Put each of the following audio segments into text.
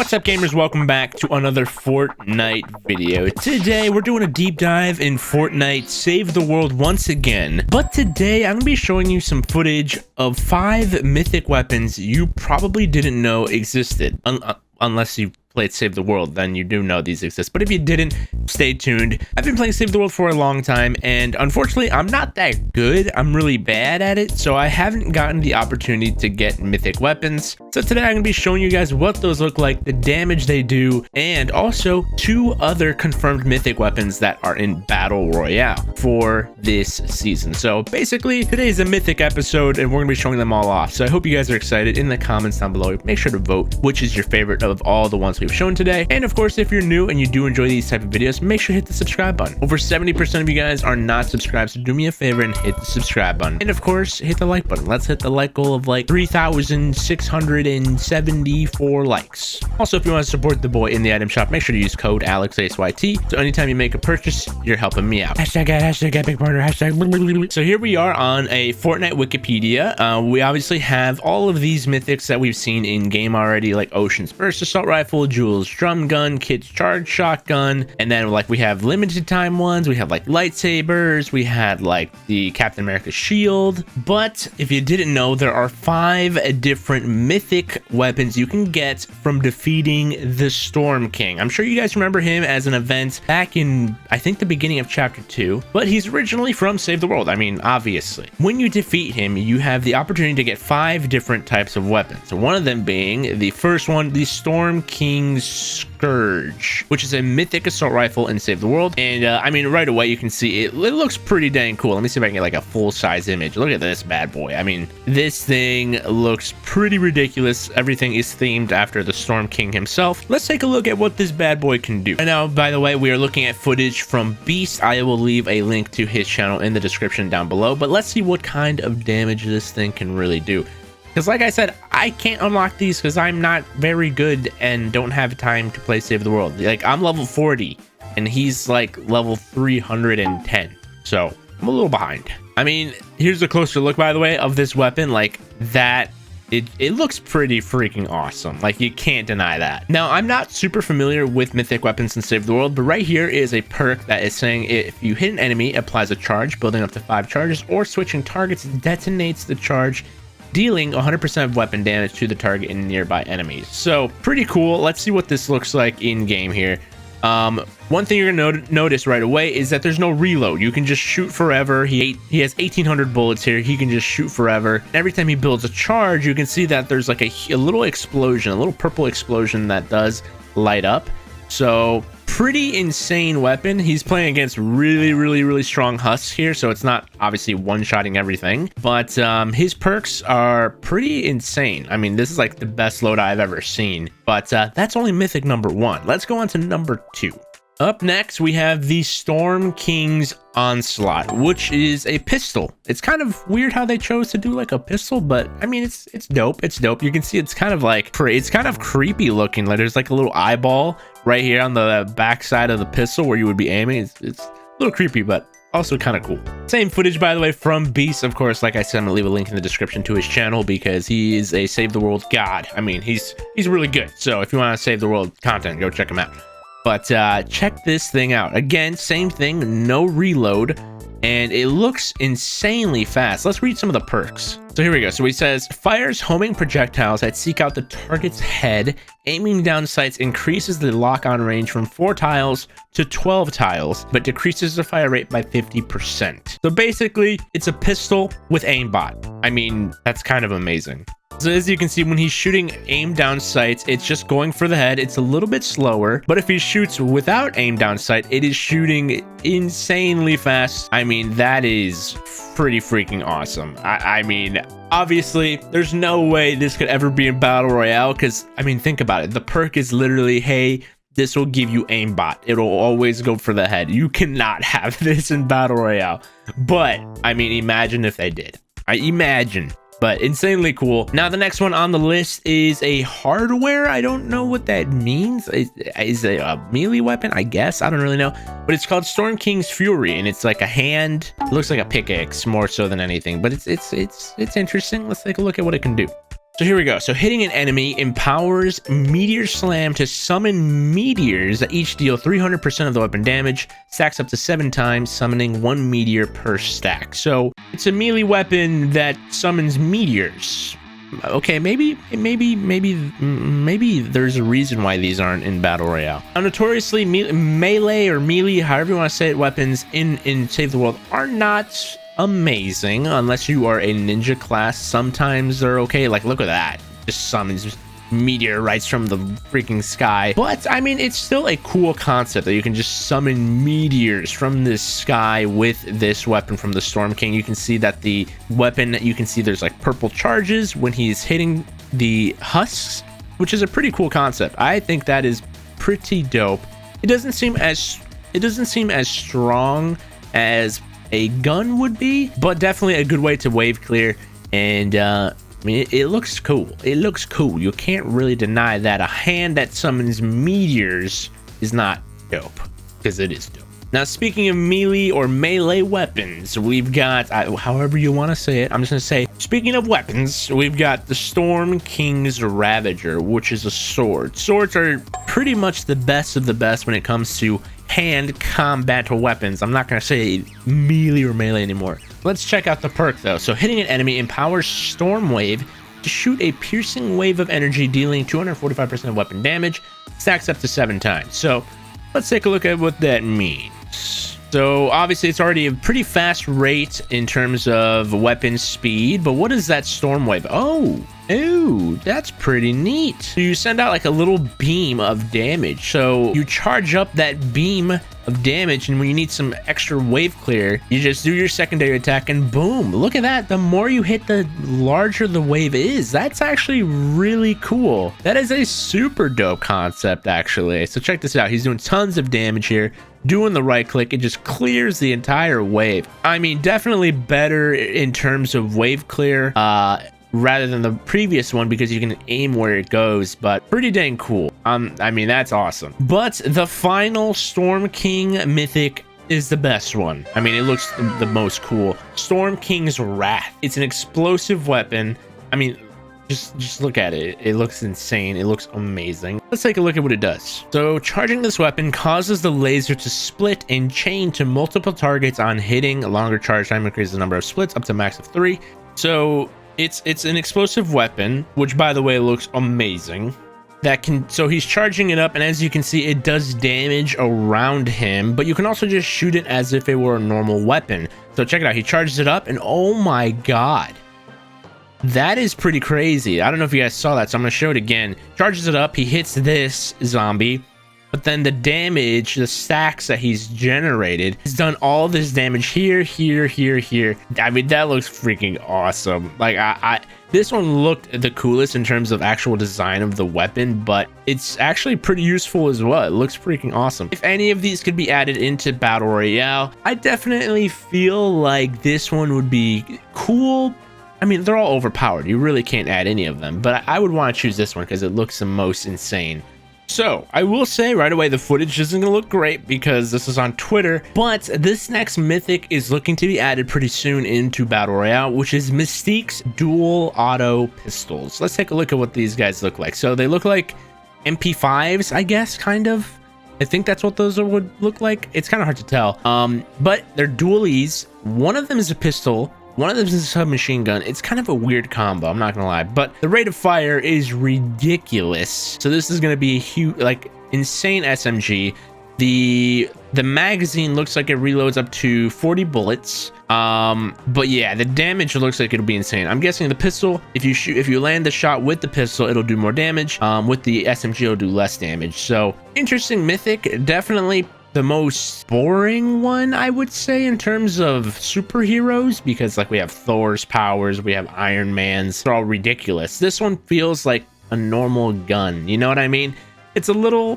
What's up, gamers? Welcome back to another Fortnite video. Today we're doing a deep dive in Fortnite Save the World once again, but today I'm gonna be showing you some footage of 5 mythic weapons you probably didn't know existed, unless you played Save the World. Then you do know these exist, but if you didn't, stay tuned. I've been playing Save the World for a long time, and unfortunately I'm not that good. I'm really bad at it, so I haven't gotten the opportunity to get mythic weapons. So today I'm gonna be showing you guys what those look like, the damage they do, and also 2 other confirmed mythic weapons that are in Battle Royale for this season. So basically today is a mythic episode and we're gonna be showing them all off. So I hope you guys are excited. In the comments down below, make sure to vote which is your favorite of all the ones we've shown today. And of course, if you're new and you do enjoy these type of videos, make sure to hit the subscribe button. Over 70% of you guys are not subscribed, so do me a favor and hit the subscribe button. And of course, hit the like button. Let's hit the like goal of like 3,674 likes. Also, if you want to support the boy in the item shop, make sure to use code AlexAce. So anytime you make a purchase, you're helping me out. Hashtag epic partner, hashtag. So here we are on a Fortnite Wikipedia. We obviously have all of these mythics that we've seen in game already, like Ocean's Burst Assault Rifle, Jules Drum Gun, Kid's Charge Shotgun, and then like we have limited time ones, we have like lightsabers, we had like the Captain America shield. But if you didn't know, there are 5 different mythic weapons you can get from defeating the Storm King. I'm sure you guys remember him as an event back in, I think, the beginning of chapter 2, but he's originally from Save the World. I mean, obviously. When you defeat him, you have the opportunity to get 5 different types of weapons. So one of them being the first one, the Storm King's Scourge, which is a mythic assault rifle in Save the World. And I mean, right away you can see it looks pretty dang cool. Let me see if I can get like a full-size image. Look at this bad boy. I mean, this thing looks pretty ridiculous. Everything is themed after the Storm King himself. Let's take a look at what this bad boy can do. And now, by the way, we are looking at footage from Beast. I will leave a link to his channel in the description down below, but let's see what kind of damage this thing can really do. Because like I said, I can't unlock these because I'm not very good and don't have time to play Save the World. Like, I'm level 40 and he's like level 310. So I'm a little behind. I mean, here's a closer look, by the way, of this weapon. Like that, it looks pretty freaking awesome. Like, you can't deny that. Now, I'm not super familiar with mythic weapons in Save the World, but right here is a perk that is saying if you hit an enemy, it applies a charge, building up to 5 charges, or switching targets detonates the charge, dealing 100% of weapon damage to the target and nearby enemies. So pretty cool. Let's see what this looks like in game here. One thing you're gonna notice right away is that there's no reload. You can just shoot forever. He has 1800 bullets here. He can just shoot forever. Every time he builds a charge, you can see that there's like a little explosion, a little purple explosion that does light up. So pretty insane weapon. He's playing against really strong husks here, so it's not obviously one-shotting everything, but his perks are pretty insane. I mean, this is like the best load I've ever seen, but that's only mythic number 1. Let's go on to number 2. Up next, we have the Storm King's Onslaught, which is a pistol. It's kind of weird how they chose to do like a pistol, but I mean, it's dope. It's dope. You can see it's kind of like, it's kind of creepy looking. Like there's like a little eyeball right here on the back side of the pistol where you would be aiming. It's a little creepy, but also kind of cool. Same footage, by the way, from Beast. Of course, like I said, I'm gonna leave a link in the description to his channel because he is a Save the World god. I mean, he's really good. So if you want to Save the World content, go check him out. But check this thing out. Again, same thing, no reload, and it looks insanely fast. Let's read some of the perks. So here we go. So he says, fires homing projectiles that seek out the target's head. Aiming down sights increases the lock-on range from 4 tiles to 12 tiles, but decreases the fire rate by 50%. So basically, it's a pistol with aimbot. I mean, that's kind of amazing. So as you can see, when he's shooting aim down sights, it's just going for the head. It's a little bit slower, but if he shoots without aim down sight, it is shooting insanely fast. I mean, that is pretty freaking awesome. I mean, obviously, there's no way this could ever be in Battle Royale because, I mean, think about it. The perk is literally, hey, this will give you aimbot. It'll always go for the head. You cannot have this in Battle Royale. But, I mean, imagine if they did. Imagine. But insanely cool. Now the next one on the list is a hardware. I don't know what that means. Is it a melee weapon? I guess. I don't really know. But it's called Storm King's Fury, and it's like a hand. It looks like a pickaxe more so than anything. But it's interesting. Let's take a look at what it can do. So here we go. So hitting an enemy empowers Meteor Slam to summon meteors that each deal 300% of the weapon damage, stacks up to 7 times, summoning 1 meteor per stack. So it's a melee weapon that summons meteors. Okay, maybe there's a reason why these aren't in Battle Royale. Now, notoriously, melee or melee, however you want to say it, weapons in Save the World are not amazing unless you are a ninja class. Sometimes they're okay. Like, look at that, just summons meteorites from the freaking sky. But I mean, it's still a cool concept that you can just summon meteors from the sky with this weapon from the Storm King. You can see that the weapon, you can see there's like purple charges when he's hitting the husks, which is a pretty cool concept. I think that is pretty dope. It doesn't seem as strong as a gun would be, but definitely a good way to wave clear. And I mean, it looks cool. It looks cool. You can't really deny that. A hand that summons meteors is not dope, because it is dope. Now, speaking of melee or melee weapons, we've got, however you want to say it, I'm just going to say, speaking of weapons, we've got the Storm Kingsravager, which is a sword. Swords are pretty much the best of the best when it comes to hand combat weapons. I'm not going to say melee or melee anymore. Let's check out the perk though. So hitting an enemy empowers Storm Wave to shoot a piercing wave of energy, dealing 245% of weapon damage, stacks up to 7 times. So let's take a look at what that means. So obviously it's already a pretty fast rate in terms of weapon speed, but what is that Storm Wave? Oh, that's pretty neat. So you send out like a little beam of damage. So you charge up that beam of damage, and when you need some extra wave clear, you just do your secondary attack and boom, look at that. The more you hit, the larger the wave is. That's actually really cool. That is a super dope concept actually. So check this out. He's doing tons of damage here, doing the right click. It just clears the entire wave. I mean, definitely better in terms of wave clear rather than the previous one, because you can aim where it goes, but pretty dang cool. I mean, that's awesome. But the final Storm King mythic is the best one. I mean, it looks the most cool. Storm King's Wrath. It's an explosive weapon. I mean, just look at it. It looks insane. It looks amazing. Let's take a look at what it does. So charging this weapon causes the laser to split and chain to multiple targets on hitting. A longer charge time increases the number of splits up to max of 3. So it's an explosive weapon, which by the way looks amazing. So he's charging it up, and as you can see, it does damage around him, but you can also just shoot it as if it were a normal weapon. So check it out. He charges it up, and oh my god, that is pretty crazy. I don't know if you guys saw that, so I'm gonna show it again. Charges it up, he hits this zombie, but then the damage, the stacks that he's generated, has done all this damage here, here, here, here. I mean, that looks freaking awesome. Like, this one looked the coolest in terms of actual design of the weapon, but it's actually pretty useful as well. It looks freaking awesome. If any of these could be added into Battle Royale, I definitely feel like this one would be cool. I mean, they're all overpowered. You really can't add any of them, but I would want to choose this one because it looks the most insane. So I will say right away, the footage isn't gonna look great because this is on Twitter, but this next mythic is looking to be added pretty soon into Battle Royale, which is Mystique's dual auto pistols. Let's take a look at what these guys look like. So they look like MP5s, I guess, kind of. I think that's what those would look like. It's kind of hard to tell, but they're dualies. One of them is a pistol, one of them is a submachine gun. It's kind of a weird combo, I'm not gonna lie, but the rate of fire is ridiculous. So this is gonna be a huge, like, insane SMG. The magazine looks like it reloads up to 40 bullets. But yeah, the damage looks like it'll be insane. I'm guessing the pistol, if you land the shot with the pistol, it'll do more damage. With the SMG, it'll do less damage. So interesting mythic. Definitely the most boring one, I would say, in terms of superheroes, because like we have Thor's powers, we have Iron Man's, they're all ridiculous. This one feels like a normal gun, you know what I mean? It's a little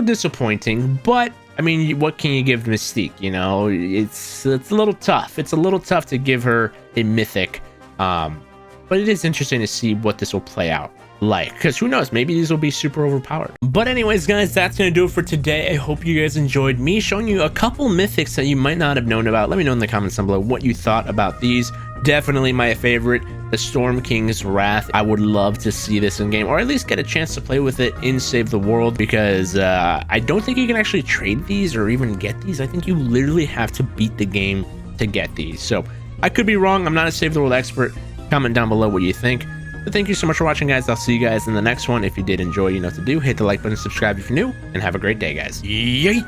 disappointing, but I mean, what can you give Mystique? You know, it's a little tough. It's a little tough to give her a mythic, but it is interesting to see what this will play out like, because who knows, maybe these will be super overpowered. But anyways, guys, that's gonna do it for today. I hope you guys enjoyed me showing you a couple mythics that you might not have known about. Let me know in the comments down below what you thought about these. Definitely my favorite, the Storm King's Wrath. I would love to see this in game, or at least get a chance to play with it in Save the World, because I don't think you can actually trade these or even get these. I think you literally have to beat the game to get these. So I could be wrong. I'm not a Save the World expert. Comment down below what you think. But thank you so much for watching, guys. I'll see you guys in the next one. If you did enjoy, you know what to do. Hit the like button, subscribe if you're new, and have a great day, guys. Yay!